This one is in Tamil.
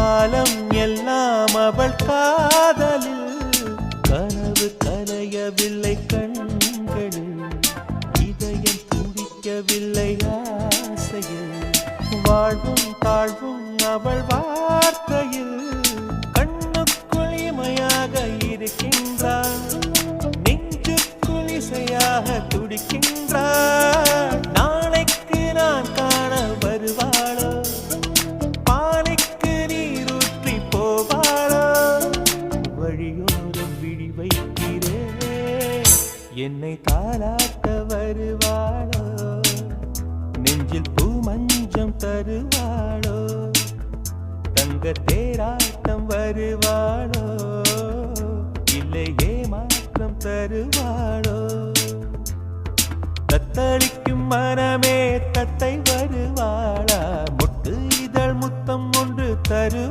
காலம் எல்லாம் அவள் காதலில் கனவு கலையவில்லை கண்களில் இதயம் துடிக்கவில்லை ஆசையில் வாழ்வும் தாழ்வும் அவள் வார்த்தையில் கண்ணுக்குள் இமையாக இருக்கின்றாள் நெஞ்சுக்குள் இசையாக துடிக்கின்றாள் நாளைக்கு நான் காண வருவாளோ பாலைக்கு நீரூற்றி போவாளோ வழியோரம் விழி வைக்கிறேன் என்னை தாலாட்ட வருவாளோ நெஞ்சில் பூ மஞ்சம் தருவாளோ தங்க தேராட்டம் வருவாளோ இல்லை ஏமாற்றம் தருவாளோ தத்தளிக்கும் மனமே தத்தை வருவாளா முட்டு இதழ் முத்தம் ஒன்று தரு